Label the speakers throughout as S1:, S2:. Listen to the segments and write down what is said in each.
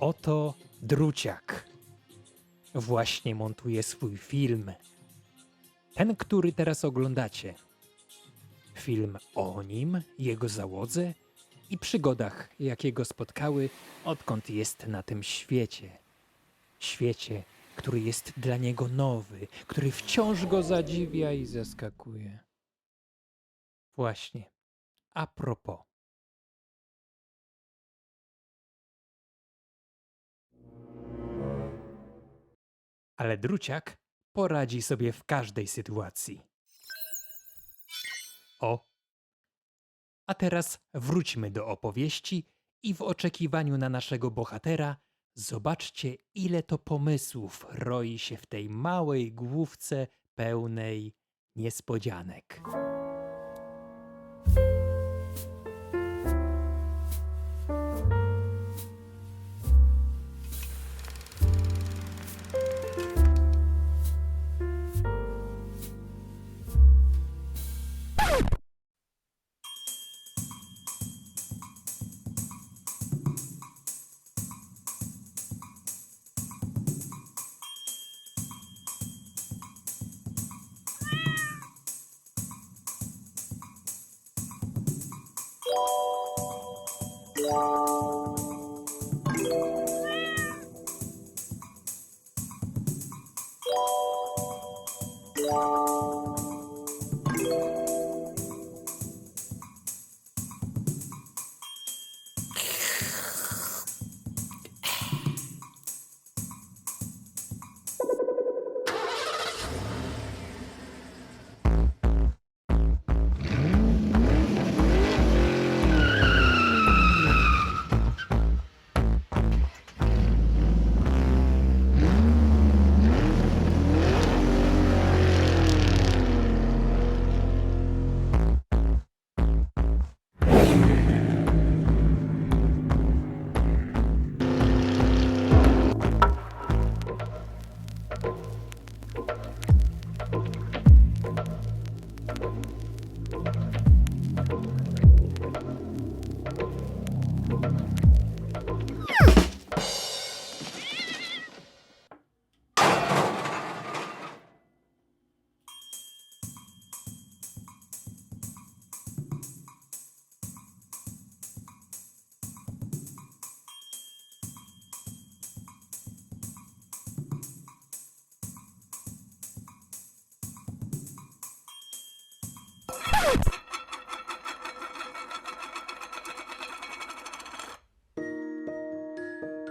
S1: Oto Druciak. Właśnie montuje swój film. Ten, który teraz oglądacie. Film o nim, jego załodze i przygodach, jakie go spotkały, odkąd jest na tym świecie. Świecie, który jest dla niego nowy, który wciąż go zadziwia i zaskakuje. Właśnie. A propos. Ale Druciak poradzi sobie w każdej sytuacji. O! A teraz wróćmy do opowieści i w oczekiwaniu na naszego bohatera zobaczcie, ile to pomysłów roi się w tej małej główce pełnej niespodzianek.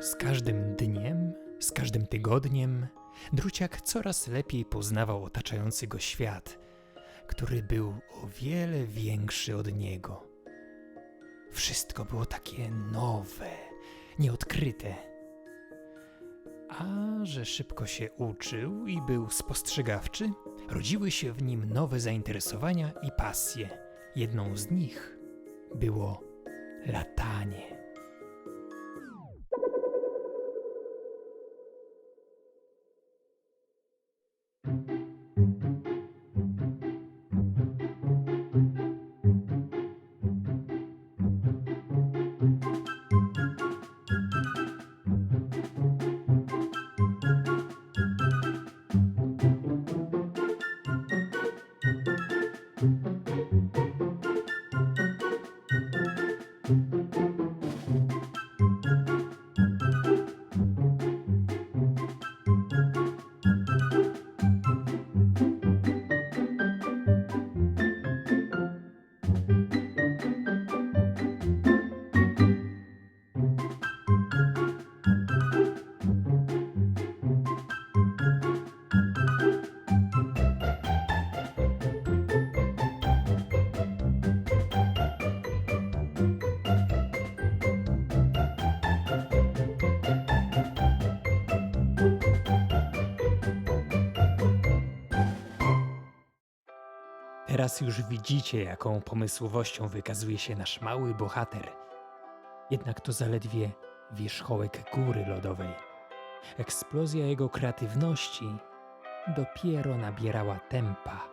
S1: Z każdym dniem, z każdym tygodniem, Druciak coraz lepiej poznawał otaczający go świat, który był o wiele większy od niego. Wszystko było takie nowe, nieodkryte. A że szybko się uczył i był spostrzegawczy, rodziły się w nim nowe zainteresowania i pasje. Jedną z nich było latanie. Teraz już widzicie, jaką pomysłowością wykazuje się nasz mały bohater. Jednak to zaledwie wierzchołek góry lodowej. Eksplozja jego kreatywności dopiero nabierała tempa.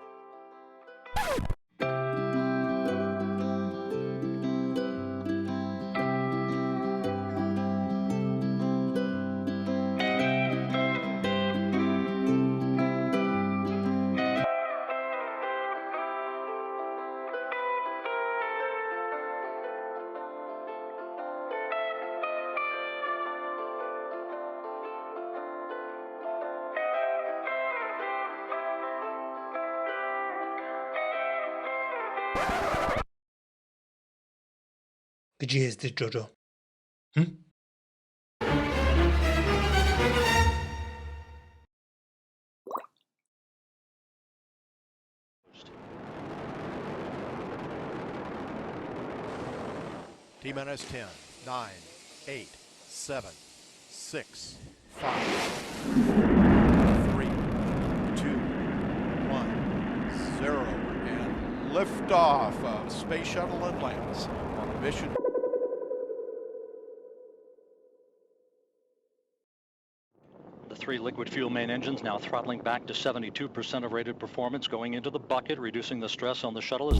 S1: Gdzie jesteś, Jojo? Hm?
S2: T-minus 10, 9, 8, 7, 6, 5, 3, 2, 1, 0, and liftoff of Space Shuttle Atlantis on a mission.
S3: The three liquid fuel main engines now throttling back to 72% of rated performance, going into the bucket, reducing the stress on the shuttle.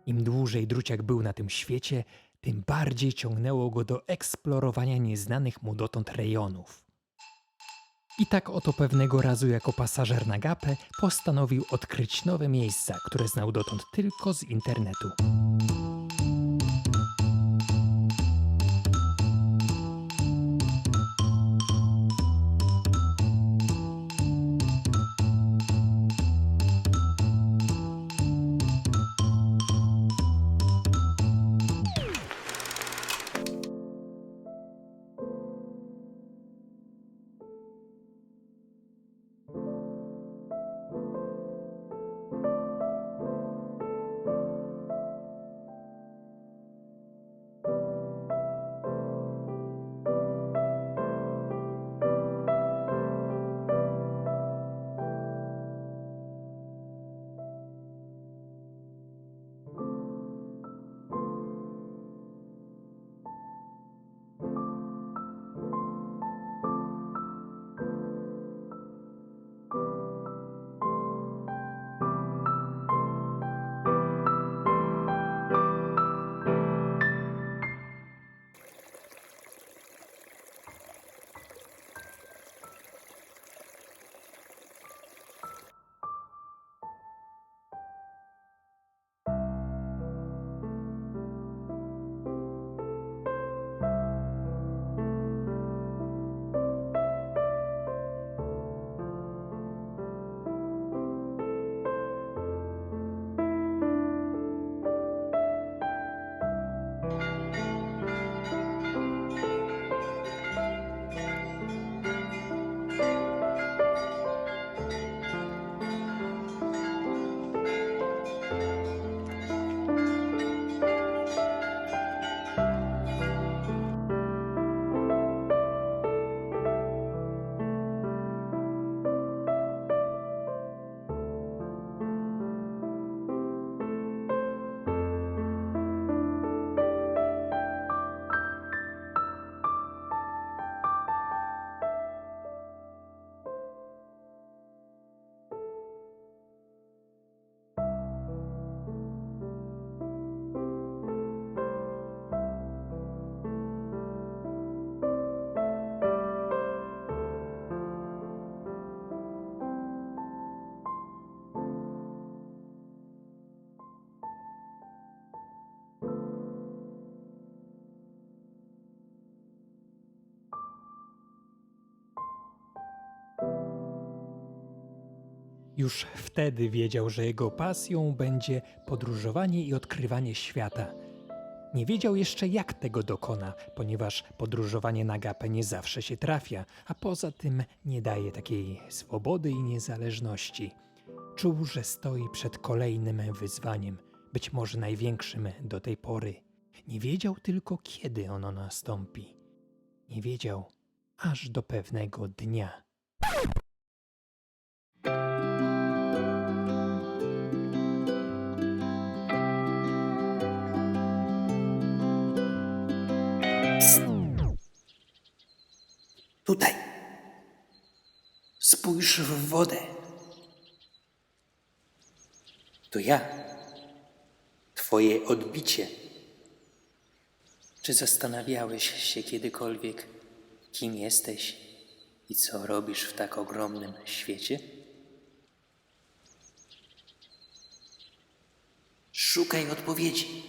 S1: Im dłużej Druciak był na tym świecie, tym bardziej ciągnęło go do eksplorowania nieznanych mu dotąd rejonów. I tak oto pewnego razu jako pasażer na Gapę postanowił odkryć nowe miejsca, które znał dotąd tylko z internetu. Już wtedy wiedział, że jego pasją będzie podróżowanie i odkrywanie świata. Nie wiedział jeszcze, jak tego dokona, ponieważ podróżowanie na agapę nie zawsze się trafia, a poza tym nie daje takiej swobody i niezależności. Czuł, że stoi przed kolejnym wyzwaniem, być może największym do tej pory. Nie wiedział tylko, kiedy ono nastąpi. Nie wiedział aż do pewnego dnia.
S4: Tutaj. Spójrz w wodę. To ja. Twoje odbicie. Czy zastanawiałeś się kiedykolwiek, kim jesteś i co robisz w tak ogromnym świecie? Szukaj odpowiedzi.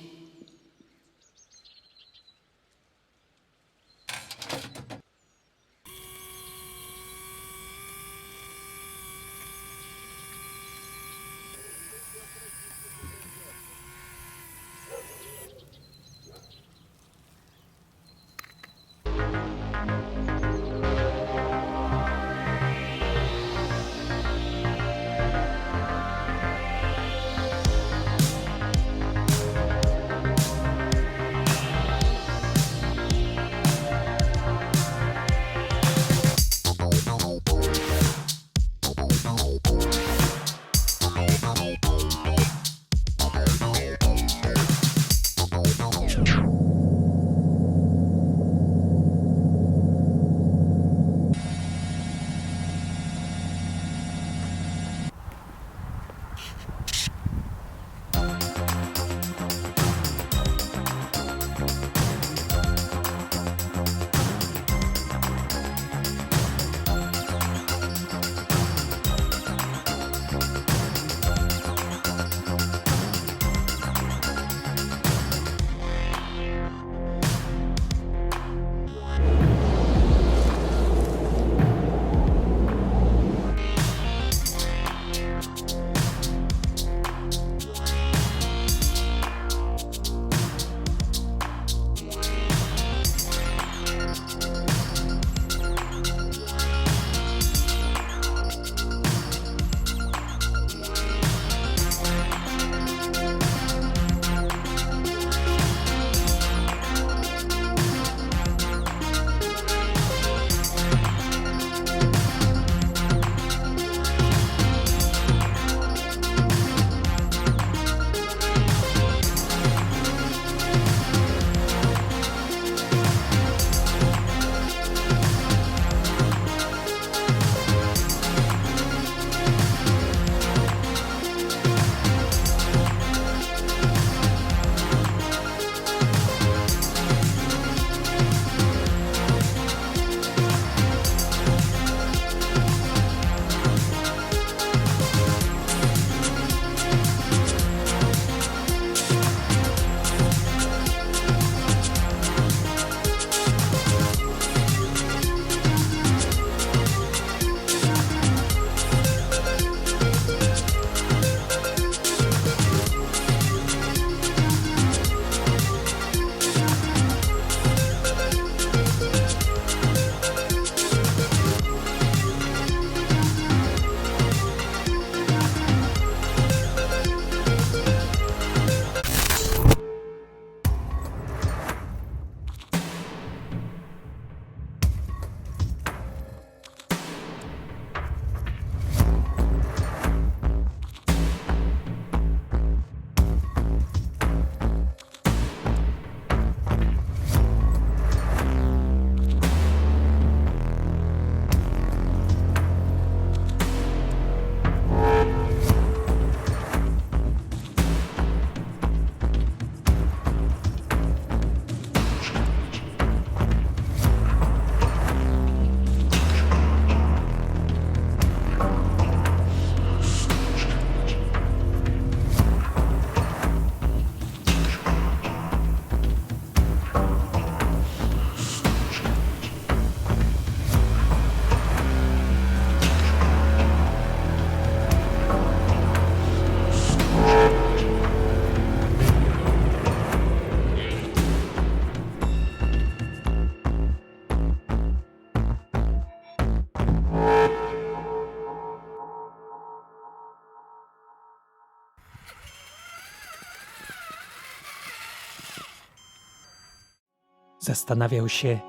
S1: Zastanawiał się,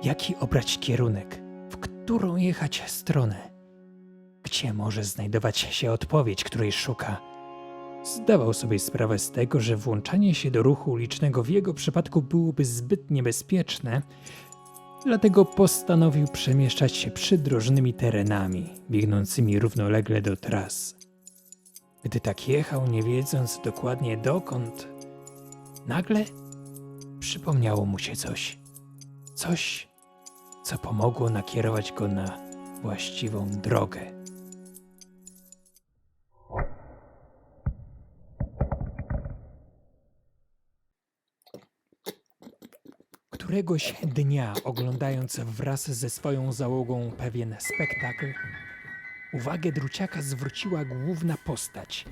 S1: jaki obrać kierunek, w którą jechać stronę, gdzie może znajdować się odpowiedź, której szuka. Zdawał sobie sprawę z tego, że włączanie się do ruchu ulicznego w jego przypadku byłoby zbyt niebezpieczne, dlatego postanowił przemieszczać się przydrożnymi terenami, biegnącymi równolegle do tras. Gdy tak jechał, nie wiedząc dokładnie dokąd, nagle przypomniało mu się coś. Coś, co pomogło nakierować go na właściwą drogę. Któregoś dnia, oglądając wraz ze swoją załogą pewien spektakl, uwagę Druciaka zwróciła główna postać.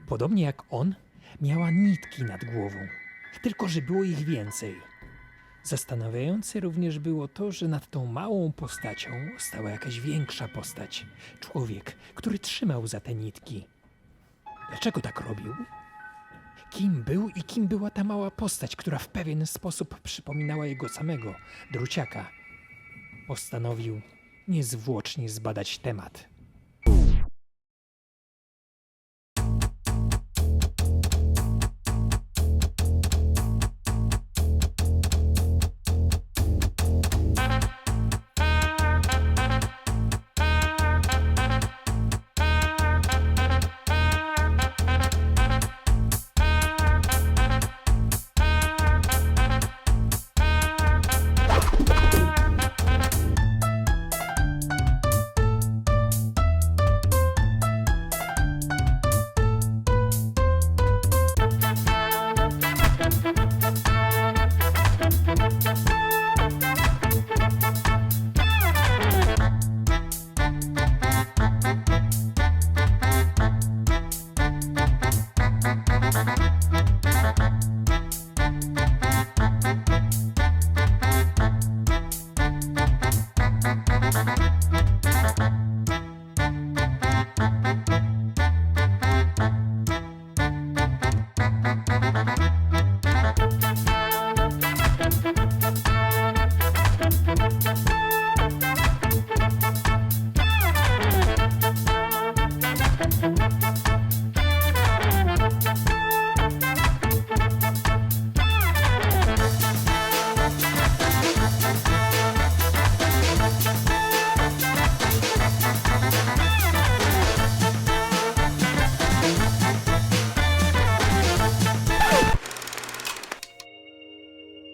S1: Podobnie jak on, miała nitki nad głową, tylko że było ich więcej. Zastanawiające również było to, że nad tą małą postacią stała jakaś większa postać. Człowiek, który trzymał za te nitki. Dlaczego tak robił? Kim był i kim była ta mała postać, która w pewien sposób przypominała jego samego, Druciaka? Postanowił niezwłocznie zbadać temat.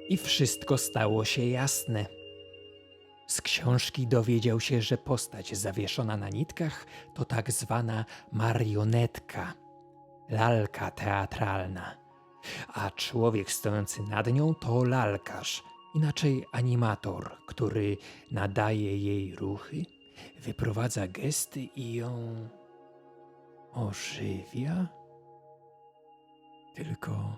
S1: I wszystko stało się jasne. Z książki dowiedział się, że postać zawieszona na nitkach to tak zwana marionetka, lalka teatralna, a człowiek stojący nad nią to lalkarz, inaczej animator, który nadaje jej ruchy, wyprowadza gesty i ją ożywia. Tylko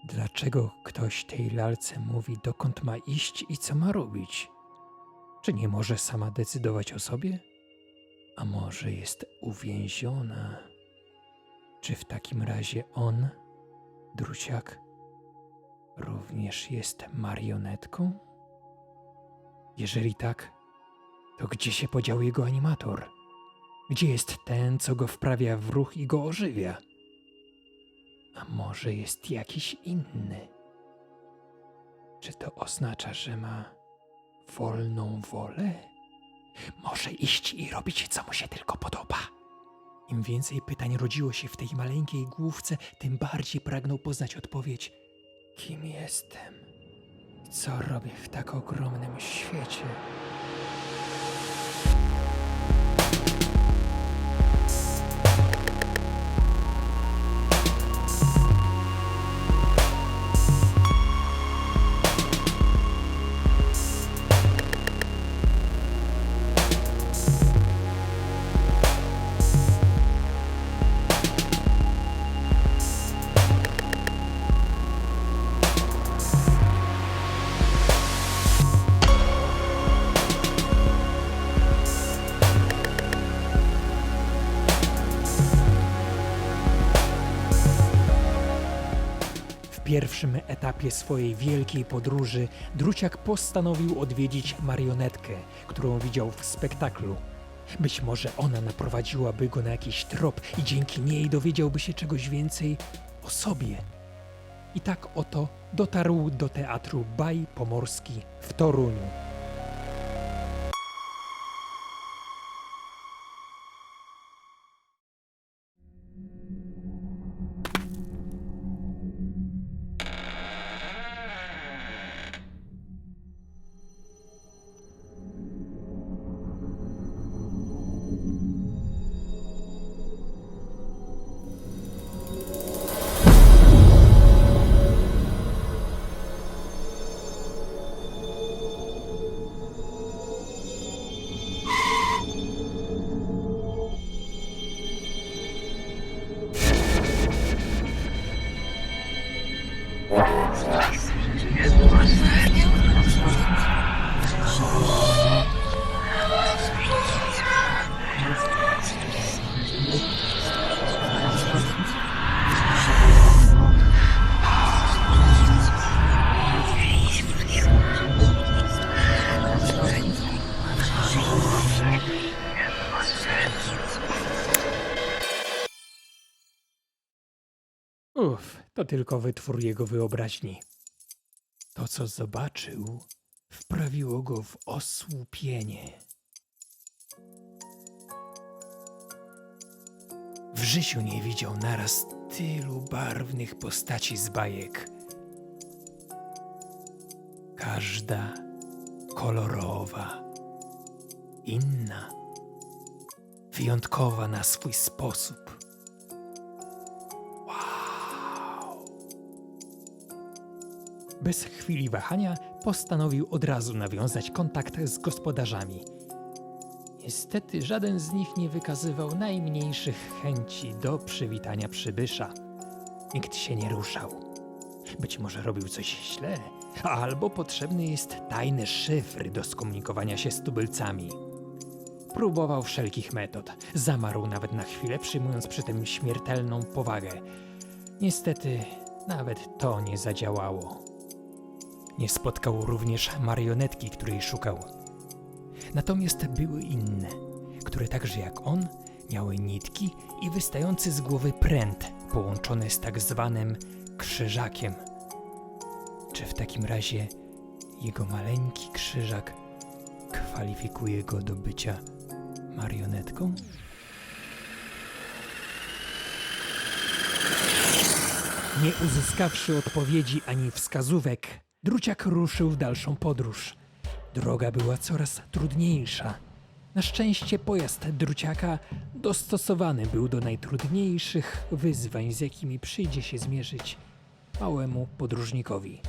S1: dlaczego ktoś tej lalce mówi, dokąd ma iść i co ma robić? Czy nie może sama decydować o sobie? A może jest uwięziona? Czy w takim razie on, Druciak, również jest marionetką? Jeżeli tak, to gdzie się podział jego animator? Gdzie jest ten, co go wprawia w ruch i go ożywia? A może jest jakiś inny? Czy to oznacza, że ma wolną wolę? Może iść i robić, co mu się tylko podoba. Im więcej pytań rodziło się w tej maleńkiej główce, tym bardziej pragnął poznać odpowiedź. Kim jestem? Co robię w tak ogromnym świecie? pierwszym etapie swojej wielkiej podróży Druciak postanowił odwiedzić marionetkę, którą widział w spektaklu. Być może ona naprowadziłaby go na jakiś trop i dzięki niej dowiedziałby się czegoś więcej o sobie. I tak oto dotarł do Teatru Baj Pomorski w Toruniu. To tylko wytwór jego wyobraźni. To, co zobaczył, wprawiło go w osłupienie. W życiu nie widział naraz tylu barwnych postaci z bajek. Każda kolorowa, inna, wyjątkowa na swój sposób. Bez chwili wahania postanowił od razu nawiązać kontakt z gospodarzami. Niestety żaden z nich nie wykazywał najmniejszych chęci do przywitania przybysza. Nikt się nie ruszał. Być może robił coś źle, albo potrzebny jest tajny szyfr do skomunikowania się z tubylcami. Próbował wszelkich metod. Zamarł nawet na chwilę, przyjmując przy tym śmiertelną powagę. Niestety nawet to nie zadziałało. Nie spotkał również marionetki, której szukał. Natomiast były inne, które także jak on miały nitki i wystający z głowy pręt połączony z tak zwanym krzyżakiem. Czy w takim razie jego maleńki krzyżak kwalifikuje go do bycia marionetką? Nie uzyskawszy odpowiedzi ani wskazówek, Druciak ruszył w dalszą podróż. Droga była coraz trudniejsza. Na szczęście pojazd Druciaka dostosowany był do najtrudniejszych wyzwań, z jakimi przyjdzie się zmierzyć małemu podróżnikowi.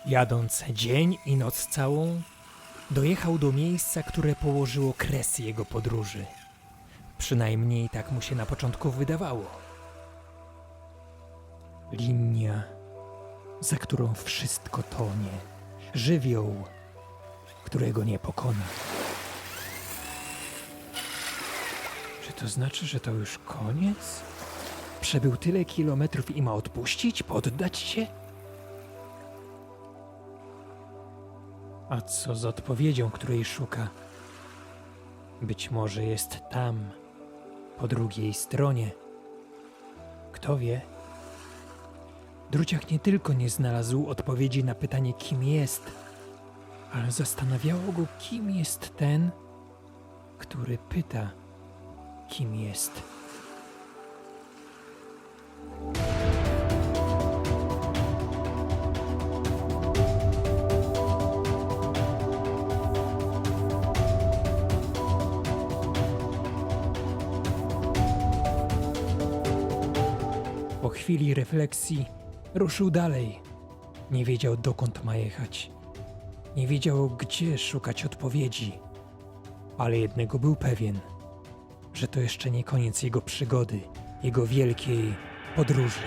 S1: Jadąc dzień i noc całą, dojechał do miejsca, które położyło kres jego podróży. Przynajmniej tak mu się na początku wydawało. Linia, za którą wszystko tonie. Żywioł, którego nie pokona. Czy Czy to znaczy, że to już koniec? Przebył tyle kilometrów i ma odpuścić? Poddać się? A co z odpowiedzią, której szuka? Być może jest tam, po drugiej stronie. Kto wie? Druciak nie tylko nie znalazł odpowiedzi na pytanie, kim jest, ale zastanawiało go, kim jest ten, który pyta, kim jest. Po chwili refleksji ruszył dalej. Nie wiedział, dokąd ma jechać. Nie wiedział, gdzie szukać odpowiedzi. Ale jednego był pewien, że to jeszcze nie koniec jego przygody, jego wielkiej podróży.